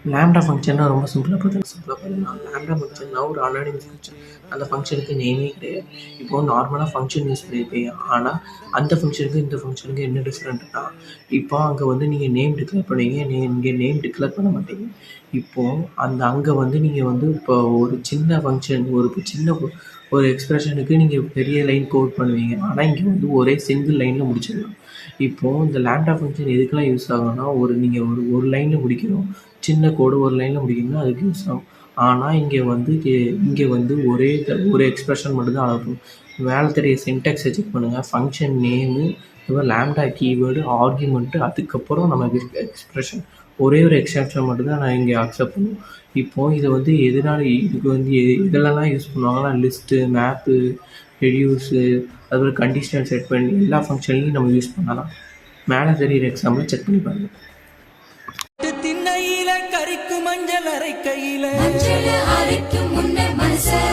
Lambda ஃபங்க்ஷன்னா ரொம்ப சிம்பிளாக பார்த்தீங்கன்னா லாம்ப்டா ஃபங்க்ஷன்னா ஒரு அனானிமஸ் ஃபங்க்ஷன். அந்த ஃபங்க்ஷனுக்கு நேமே கிடையாது. இப்போது நார்மலா ஃபங்க்ஷன் யூஸ் பண்ணியிருப்பீங்க. ஆனா அந்த ஃபங்க்ஷனுக்கு இந்த ஃபங்க்ஷனுக்கு என்ன டிஃப்ரெண்ட்னா, இப்போ அங்க வந்து நீங்க நேம் டிக்ளேர் பண்ணுவீங்க. இங்க நேம் டிக்ளேர் பண்ண மாட்டீங்க. இப்போ அங்க வந்து நீங்க வந்து இப்போ ஒரு சின்ன ஃபங்க்ஷன் ஒரு எக்ஸ்பிரஷனுக்கு நீங்க பெரிய லைன் கோட் பண்ணுவீங்க. ஆனா இங்க வந்து ஒரே சிங்கிள் லைன்ல முடிச்சிடலாம். இப்போ இந்த லாம்ப்டா ஃபங்க்ஷன் எதுக்கெல்லாம் யூஸ் ஆகும்னா, நீங்க ஒரு லைன்ல முடிக்கணும். சின்ன கோடு ஒரு லைன்ல முடிக்கணும்னா அதுக்கு யூஸ் ஆகும். ஆனா இங்க வந்து ஒரு எக்ஸ்பிரஷன் மட்டும் தான் அனுப்பணும். மேல தெரிய சின்டாக்ஸ செக் பண்ணுங்க. ஃபங்க்ஷன் நேமு, அப்புறம் லாம்ப்டா கீவேர்டு, ஆர்குமென்ட் அதுக்கப்புறம் நமக்கு எக்ஸ்பிரஷன். ஒரே ஒரு எக்ஸெப்ஷன் மட்டும் தான் நான் இங்க அக்செப்ட் பண்ணுவேன். இப்போ இத வந்து இதுக்கு வந்து எதுலலாம் யூஸ் பண்ணுவாங்கன்னா, லிஸ்ட்டு, மேப்பு, ரெடியூஸு, அதுக்கப்புறம் கண்டிஷனல் செட் பண்ணி எல்லா ஃபங்க்ஷன்லையும் நம்ம யூஸ் பண்ணலாம். மேல தெரியிற எக்ஸாம்பிள செக் பண்ணி பாருங்க. திண்ணையில கறிக்கு மஞ்சள் அரைக்கையில மஞ்சள் அரைக்கும் முன்ன மனச